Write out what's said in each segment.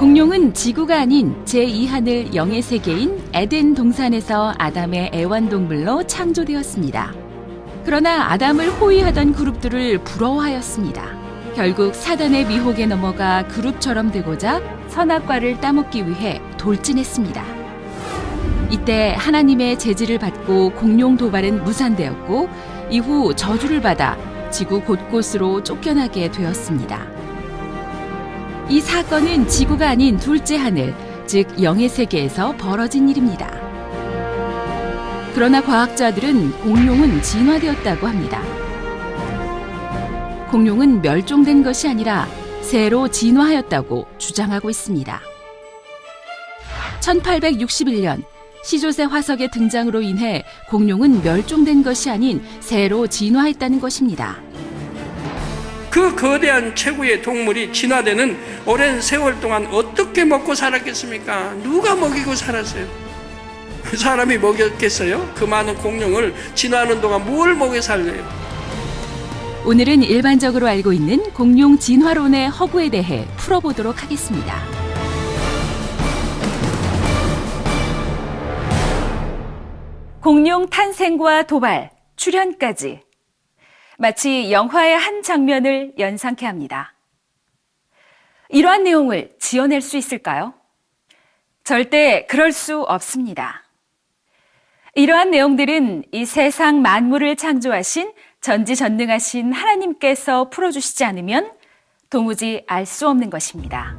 공룡은 지구가 아닌 제2하늘 영의 세계인 에덴 동산에서 아담의 애완동물로 창조되었습니다. 그러나 아담을 호위하던 그룹들을 부러워하였습니다. 결국 사단의 미혹에 넘어가 그룹처럼 되고자 선악과를 따먹기 위해 돌진했습니다. 이때 하나님의 제지를 받고 공룡 도발은 무산되었고 이후 저주를 받아 지구 곳곳으로 쫓겨나게 되었습니다. 이 사건은 지구가 아닌 둘째 하늘, 즉 영의 세계에서 벌어진 일입니다. 그러나 과학자들은 공룡은 진화되었다고 합니다. 공룡은 멸종된 것이 아니라 새로 진화하였다고 주장하고 있습니다. 1861년 시조새 화석의 등장으로 인해 공룡은 멸종된 것이 아닌 새로 진화했다는 것입니다. 그 거대한 최고의 동물이 진화되는 오랜 세월 동안 어떻게 먹고 살았겠습니까? 누가 먹이고 살았어요? 사람이 먹였겠어요? 그 많은 공룡을 진화하는 동안 뭘 먹여 살려요? 오늘은 일반적으로 알고 있는 공룡 진화론의 허구에 대해 풀어보도록 하겠습니다. 공룡 탄생과 도발, 출현까지 마치 영화의 한 장면을 연상케 합니다. 이러한 내용을 지어낼 수 있을까요? 절대 그럴 수 없습니다. 이러한 내용들은 이 세상 만물을 창조하신 전지전능하신 하나님께서 풀어주시지 않으면 도무지 알 수 없는 것입니다.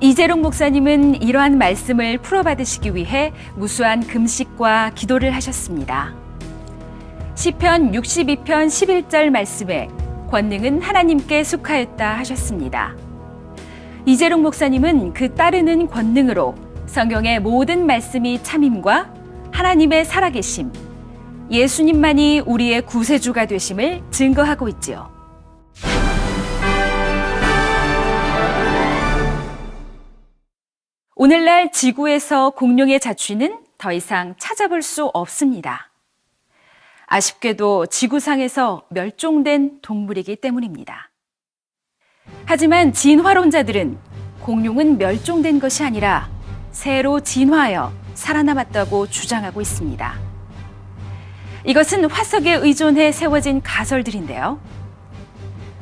이재롱 목사님은 이러한 말씀을 풀어받으시기 위해 무수한 금식과 기도를 하셨습니다. 시편 62편 11절 말씀에 권능은 하나님께 속하였다 하셨습니다. 이재롱 목사님은 그 따르는 권능으로 성경의 모든 말씀이 참임과 하나님의 살아계심, 예수님만이 우리의 구세주가 되심을 증거하고 있지요. 오늘날 지구에서 공룡의 자취는 더 이상 찾아볼 수 없습니다. 아쉽게도 지구상에서 멸종된 동물이기 때문입니다. 하지만 진화론자들은 공룡은 멸종된 것이 아니라 새로 진화하여 살아남았다고 주장하고 있습니다. 이것은 화석에 의존해 세워진 가설들인데요.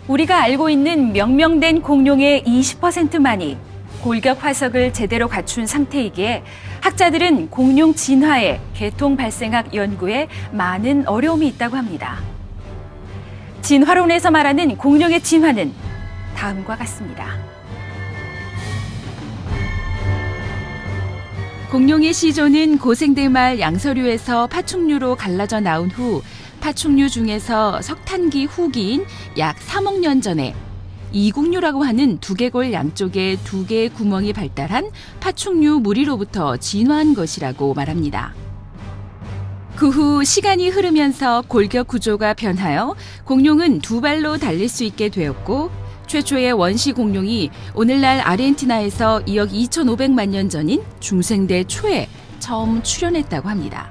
우리가 알고 있는 명명된 공룡의 20%만이 골격 화석을 제대로 갖춘 상태이기에 학자들은 공룡 진화의 계통 발생학 연구에 많은 어려움이 있다고 합니다. 진화론에서 말하는 공룡의 진화는 다음과 같습니다. 공룡의 시조는 고생대말 양서류에서 파충류로 갈라져 나온 후 파충류 중에서 석탄기 후기인 약 3억 년 전에 이국류라고 하는 두개골 양쪽에 두 개의 구멍이 발달한 파충류 무리로부터 진화한 것이라고 말합니다. 그 후 시간이 흐르면서 골격 구조가 변하여 공룡은 두 발로 달릴 수 있게 되었고 최초의 원시 공룡이 오늘날 아르헨티나에서 2억 2,500만 년 전인 중생대 초에 처음 출현했다고 합니다.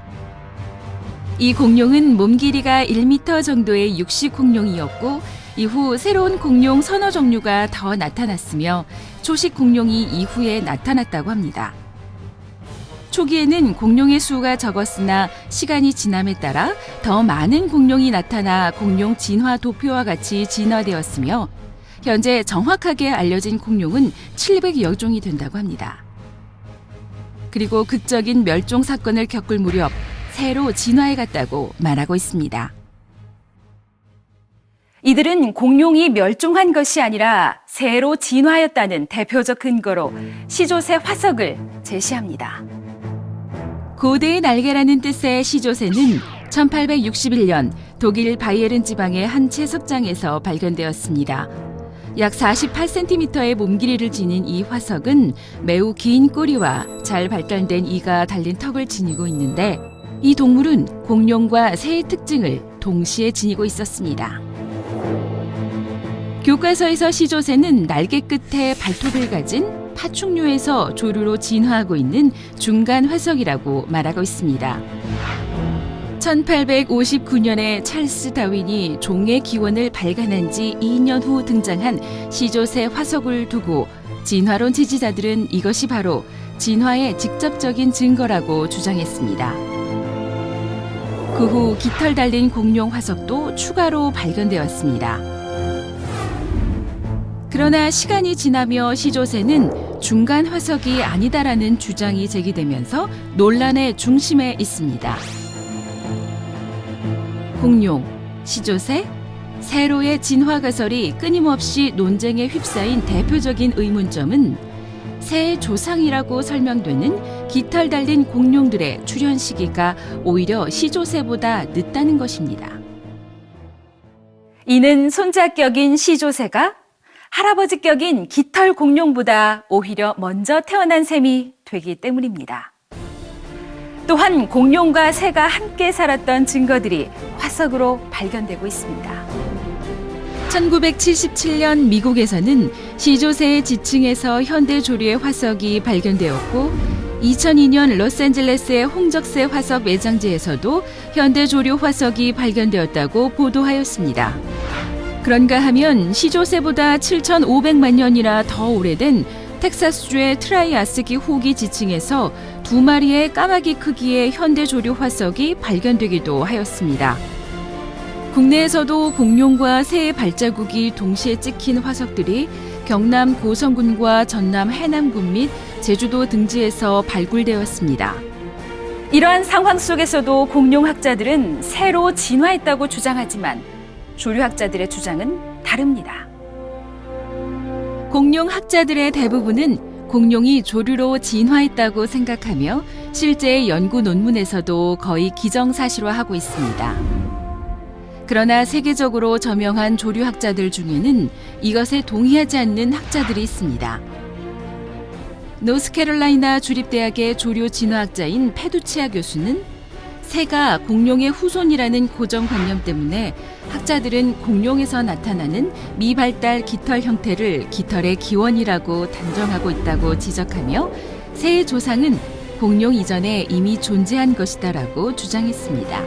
이 공룡은 몸 길이가 1m 정도의 육식 공룡이었고 이후 새로운 공룡 서너 종류가 더 나타났으며 초식 공룡이 이후에 나타났다고 합니다. 초기에는 공룡의 수가 적었으나 시간이 지남에 따라 더 많은 공룡이 나타나 공룡 진화 도표와 같이 진화되었으며 현재 정확하게 알려진 공룡은 700여 종이 된다고 합니다. 그리고 극적인 멸종 사건을 겪을 무렵 새로 진화해갔다고 말하고 있습니다. 이들은 공룡이 멸종한 것이 아니라 새로 진화하였다는 대표적 근거로 시조새 화석을 제시합니다. 고대의 날개라는 뜻의 시조새는 1861년 독일 바이에른 지방의 한 채석장에서 발견되었습니다. 약 48cm의 몸 길이를 지닌 이 화석은 매우 긴 꼬리와 잘 발달된 이가 달린 턱을 지니고 있는데 이 동물은 공룡과 새의 특징을 동시에 지니고 있었습니다. 교과서에서 시조새는 날개 끝에 발톱을 가진 파충류에서 조류로 진화하고 있는 중간 화석이라고 말하고 있습니다. 1859년에 찰스 다윈이 종의 기원을 발간한 지 2년 후 등장한 시조새 화석을 두고 진화론 지지자들은 이것이 바로 진화의 직접적인 증거라고 주장했습니다. 그 후 깃털 달린 공룡 화석도 추가로 발견되었습니다. 그러나 시간이 지나며 시조새는 중간 화석이 아니다라는 주장이 제기되면서 논란의 중심에 있습니다. 공룡, 시조새, 세로의 진화 가설이 끊임없이 논쟁에 휩싸인 대표적인 의문점은 새의 조상이라고 설명되는 깃털 달린 공룡들의 출현 시기가 오히려 시조새보다 늦다는 것입니다. 이는 손자격인 시조새가 할아버지격인 깃털 공룡보다 오히려 먼저 태어난 셈이 되기 때문입니다. 또한 공룡과 새가 함께 살았던 증거들이 화석으로 발견되고 있습니다. 1977년 미국에서는 시조새의 지층에서 현대 조류의 화석이 발견되었고 2002년 로스앤젤레스의 홍적새 화석 매장지에서도 현대 조류 화석이 발견되었다고 보도하였습니다. 그런가 하면 시조새보다 7,500만 년이나 더 오래된 텍사스주의 트라이아스기 후기 지층에서 2마리의 까마귀 크기의 현대 조류 화석이 발견되기도 하였습니다. 국내에서도 공룡과 새의 발자국이 동시에 찍힌 화석들이 경남 고성군과 전남 해남군 및 제주도 등지에서 발굴되었습니다. 이러한 상황 속에서도 공룡학자들은 새로 진화했다고 주장하지만 조류학자들의 주장은 다릅니다. 공룡학자들의 대부분은 공룡이 조류로 진화했다고 생각하며 실제 연구 논문에서도 거의 기정사실화하고 있습니다. 그러나 세계적으로 저명한 조류학자들 중에는 이것에 동의하지 않는 학자들이 있습니다. 노스캐롤라이나 주립대학의 조류 진화학자인 페두치아 교수는 새가 공룡의 후손이라는 고정관념 때문에 학자들은 공룡에서 나타나는 미발달 깃털 형태를 깃털의 기원이라고 단정하고 있다고 지적하며 새의 조상은 공룡 이전에 이미 존재한 것이다라고 주장했습니다.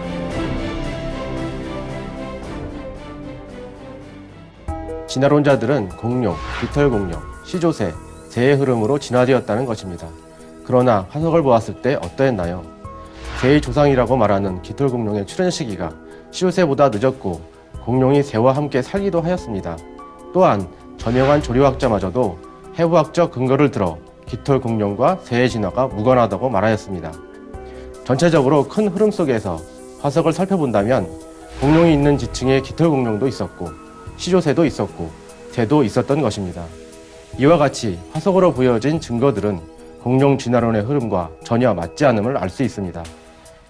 진화론자들은 공룡, 깃털 공룡, 시조새, 새의 흐름으로 진화되었다는 것입니다. 그러나 화석을 보았을 때 어떠했나요? 새의 조상이라고 말하는 깃털 공룡의 출현 시기가 시조새보다 늦었고 공룡이 새와 함께 살기도 하였습니다. 또한 저명한 조류학자마저도 해부학적 근거를 들어 깃털 공룡과 새의 진화가 무관하다고 말하였습니다. 전체적으로 큰 흐름 속에서 화석을 살펴본다면 공룡이 있는 지층에 깃털 공룡도 있었고 시조새도 있었고 새도 있었던 것입니다. 이와 같이 화석으로 보여진 증거들은 공룡 진화론의 흐름과 전혀 맞지 않음을 알 수 있습니다.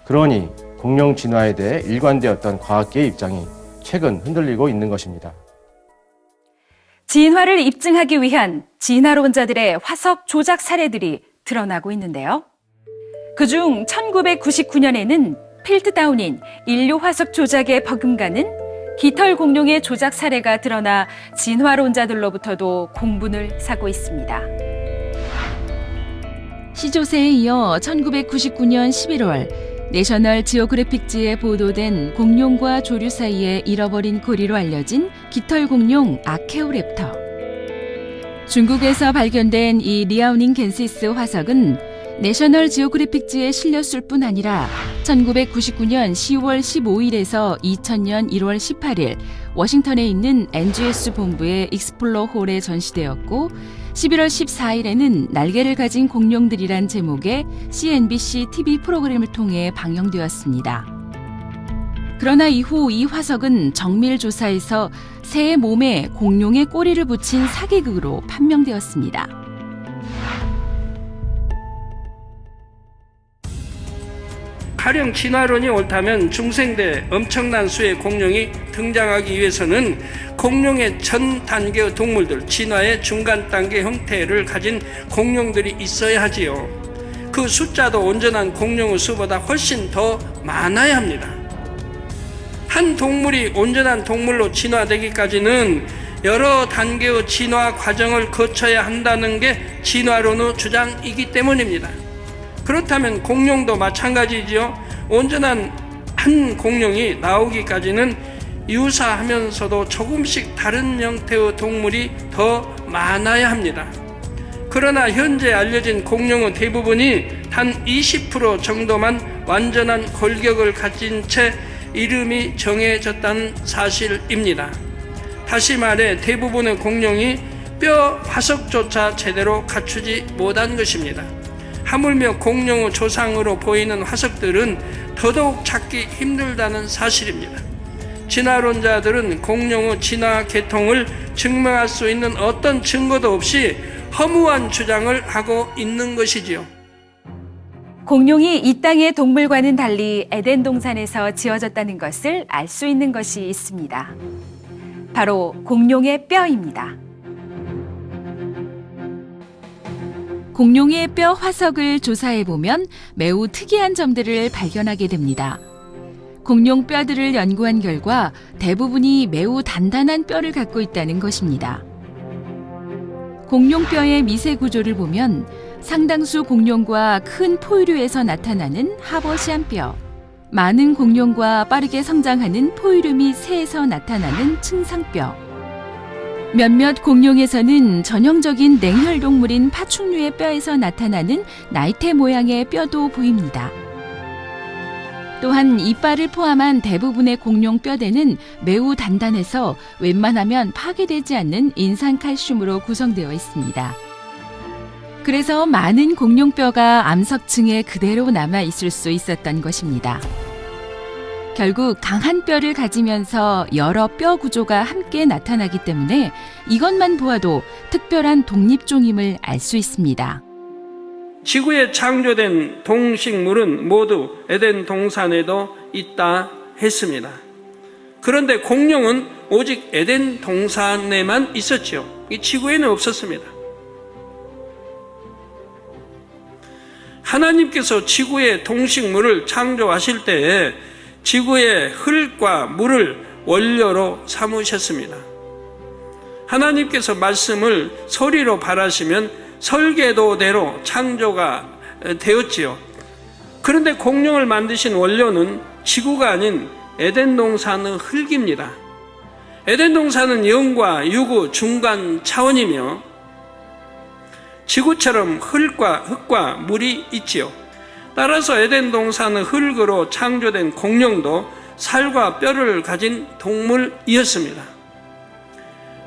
그러니 공룡 진화에 대해 일관되었던 과학계의 입장이 최근 흔들리고 있는 것입니다. 진화를 입증하기 위한 진화론자들의 화석 조작 사례들이 드러나고 있는데요. 그중 1999년에는 필드다운인 인류 화석 조작에 버금가는 깃털 공룡의 조작 사례가 드러나 진화론자들로부터도 공분을 사고 있습니다. 시조새에 이어 1999년 11월 내셔널 지오그래픽지에 보도된 공룡과 조류 사이의 잃어버린 고리로 알려진 깃털 공룡 아케오랩터. 중국에서 발견된 이 리아오닝 겐시스 화석은 내셔널 지오그래픽지에 실렸을 뿐 아니라 1999년 10월 15일에서 2000년 1월 18일 워싱턴에 있는 NGS 본부의 익스플로 홀에 전시되었고 11월 14일에는 날개를 가진 공룡들이란 제목의 CNBC TV 프로그램을 통해 방영되었습니다. 그러나 이후 이 화석은 정밀 조사에서 새의 몸에 공룡의 꼬리를 붙인 사기극으로 판명되었습니다. 가령 진화론이 옳다면 중생대 엄청난 수의 공룡이 등장하기 위해서는 공룡의 전 단계의 동물들, 진화의 중간 단계 형태를 가진 공룡들이 있어야 하지요. 그 숫자도 온전한 공룡의 수보다 훨씬 더 많아야 합니다. 한 동물이 온전한 동물로 진화되기까지는 여러 단계의 진화 과정을 거쳐야 한다는 게 진화론의 주장이기 때문입니다. 그렇다면 공룡도 마찬가지지요. 온전한 한 공룡이 나오기까지는 유사하면서도 조금씩 다른 형태의 동물이 더 많아야 합니다. 그러나 현재 알려진 공룡의 대부분이 단 20% 정도만 완전한 골격을 가진 채 이름이 정해졌다는 사실입니다. 다시 말해 대부분의 공룡이 뼈 화석조차 제대로 갖추지 못한 것입니다. 하물며 공룡의 조상으로 보이는 화석들은 더더욱 찾기 힘들다는 사실입니다. 진화론자들은 공룡의 진화 계통을 증명할 수 있는 어떤 증거도 없이 허무한 주장을 하고 있는 것이지요. 공룡이 이 땅의 동물과는 달리 에덴 동산에서 지어졌다는 것을 알 수 있는 것이 있습니다. 바로 공룡의 뼈입니다. 공룡의 뼈 화석을 조사해보면 매우 특이한 점들을 발견하게 됩니다. 공룡 뼈들을 연구한 결과 대부분이 매우 단단한 뼈를 갖고 있다는 것입니다. 공룡 뼈의 미세 구조를 보면 상당수 공룡과 큰 포유류에서 나타나는 하버시안 뼈, 많은 공룡과 빠르게 성장하는 포유류 및 새에서 나타나는 층상뼈, 몇몇 공룡에서는 전형적인 냉혈 동물인 파충류의 뼈에서 나타나는 나이테 모양의 뼈도 보입니다. 또한 이빨을 포함한 대부분의 공룡 뼈대는 매우 단단해서 웬만하면 파괴되지 않는 인산칼슘으로 구성되어 있습니다. 그래서 많은 공룡뼈가 암석층에 그대로 남아 있을 수 있었던 것입니다. 결국 강한 뼈를 가지면서 여러 뼈 구조가 함께 나타나기 때문에 이것만 보아도 특별한 독립종임을 알 수 있습니다. 지구에 창조된 동식물은 모두 에덴 동산에도 있다 했습니다. 그런데 공룡은 오직 에덴 동산에만 있었지요. 이 지구에는 없었습니다. 하나님께서 지구의 동식물을 창조하실 때에 지구의 흙과 물을 원료로 삼으셨습니다. 하나님께서 말씀을 소리로 발하시면 설계도대로 창조가 되었지요. 그런데 공룡을 만드신 원료는 지구가 아닌 에덴 동산의 흙입니다. 에덴 동산은 영과 육의 중간 차원이며 지구처럼 흙과 물이 있지요. 따라서 에덴 동산의 흙으로 창조된 공룡도 살과 뼈를 가진 동물이었습니다.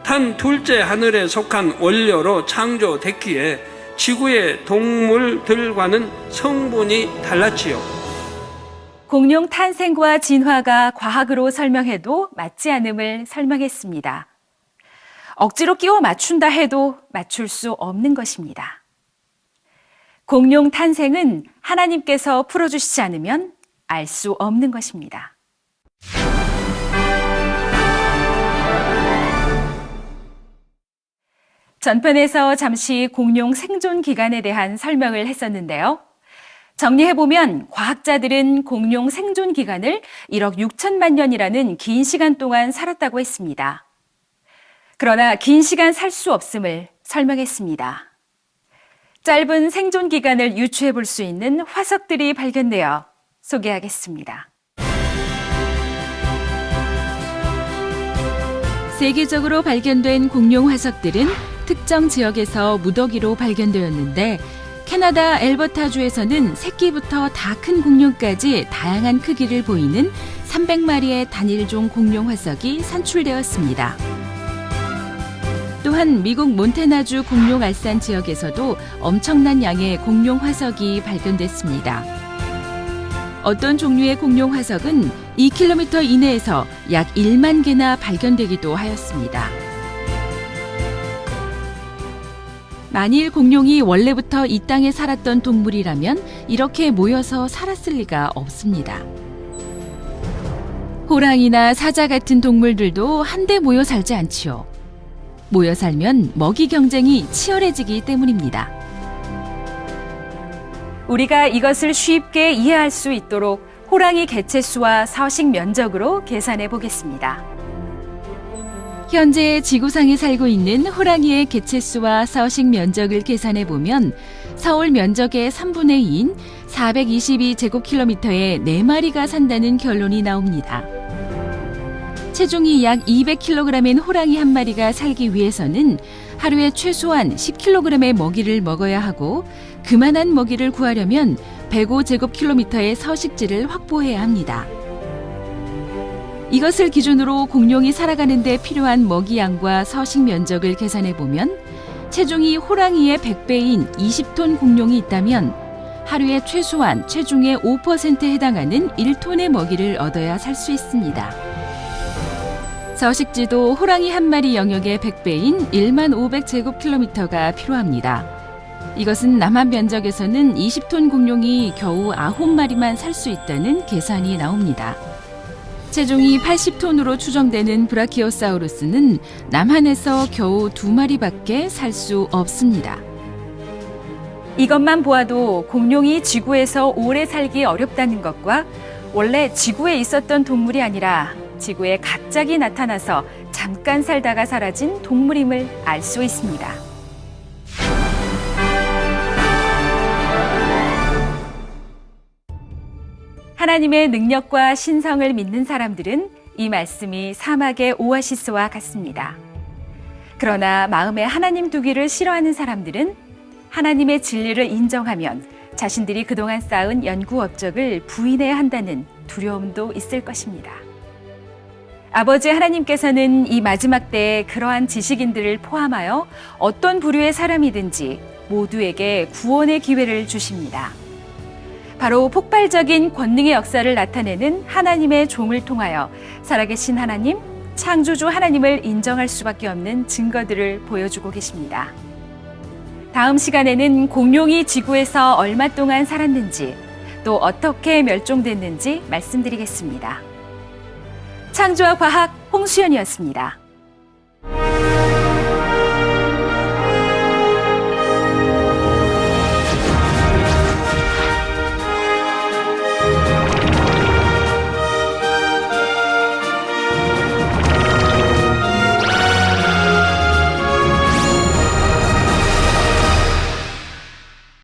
단 둘째 하늘에 속한 원료로 창조됐기에 지구의 동물들과는 성분이 달랐지요. 공룡 탄생과 진화가 과학으로 설명해도 맞지 않음을 설명했습니다. 억지로 끼워 맞춘다 해도 맞출 수 없는 것입니다. 공룡 탄생은 하나님께서 풀어주시지 않으면 알 수 없는 것입니다. 전편에서 잠시 공룡 생존 기간에 대한 설명을 했었는데요. 정리해보면 과학자들은 공룡 생존 기간을 1억 6천만 년이라는 긴 시간 동안 살았다고 했습니다. 그러나 긴 시간 살 수 없음을 설명했습니다. 짧은 생존 기간을 유추해 볼 수 있는 화석들이 발견되어 소개하겠습니다. 세계적으로 발견된 공룡 화석들은 특정 지역에서 무더기로 발견되었는데 캐나다 엘버타주에서는 새끼부터 다 큰 공룡까지 다양한 크기를 보이는 300마리의 단일종 공룡 화석이 산출되었습니다. 또한 미국 몬태나주 공룡 알산 지역에서도 엄청난 양의 공룡 화석이 발견됐습니다. 어떤 종류의 공룡 화석은 2km 이내에서 약 1만 개나 발견되기도 하였습니다. 만일 공룡이 원래부터 이 땅에 살았던 동물이라면 이렇게 모여서 살았을 리가 없습니다. 호랑이나 사자 같은 동물들도 한데 모여 살지 않지요. 모여 살면 먹이 경쟁이 치열해지기 때문입니다. 우리가 이것을 쉽게 이해할 수 있도록 호랑이 개체수와 서식 면적으로 계산해 보겠습니다. 현재 지구상에 살고 있는 호랑이의 개체수와 서식 면적을 계산해 보면 서울 면적의 3분의 2인 422제곱킬로미터에 4마리가 산다는 결론이 나옵니다. 체중이 약 200kg인 호랑이 한 마리가 살기 위해서는 하루에 최소한 10kg의 먹이를 먹어야 하고 그만한 먹이를 구하려면 105제곱킬로미터의 서식지를 확보해야 합니다. 이것을 기준으로 공룡이 살아가는 데 필요한 먹이 양과 서식 면적을 계산해 보면 체중이 호랑이의 100배인 20톤 공룡이 있다면 하루에 최소한 체중의 5%에 해당하는 1톤의 먹이를 얻어야 살 수 있습니다. 서식지도 호랑이 한 마리 영역의 100배인 15,500제곱킬로미터가 필요합니다. 이것은 남한 면적에서는 20톤 공룡이 겨우 9마리만 살 수 있다는 계산이 나옵니다. 체중이 80톤으로 추정되는 브라키오사우루스는 남한에서 겨우 2마리밖에 살 수 없습니다. 이것만 보아도 공룡이 지구에서 오래 살기 어렵다는 것과 원래 지구에 있었던 동물이 아니라 지구에 갑자기 나타나서 잠깐 살다가 사라진 동물임을 알 수 있습니다. 하나님의 능력과 신성을 믿는 사람들은 이 말씀이 사막의 오아시스와 같습니다. 그러나 마음에 하나님 두기를 싫어하는 사람들은 하나님의 진리를 인정하면 자신들이 그동안 쌓은 연구 업적을 부인해야 한다는 두려움도 있을 것입니다. 아버지 하나님께서는 이 마지막 때에 그러한 지식인들을 포함하여 어떤 부류의 사람이든지 모두에게 구원의 기회를 주십니다. 바로 폭발적인 권능의 역사를 나타내는 하나님의 종을 통하여 살아계신 하나님, 창조주 하나님을 인정할 수밖에 없는 증거들을 보여주고 계십니다. 다음 시간에는 공룡이 지구에서 얼마 동안 살았는지 또 어떻게 멸종됐는지 말씀드리겠습니다. 창조와 과학 홍수연이었습니다.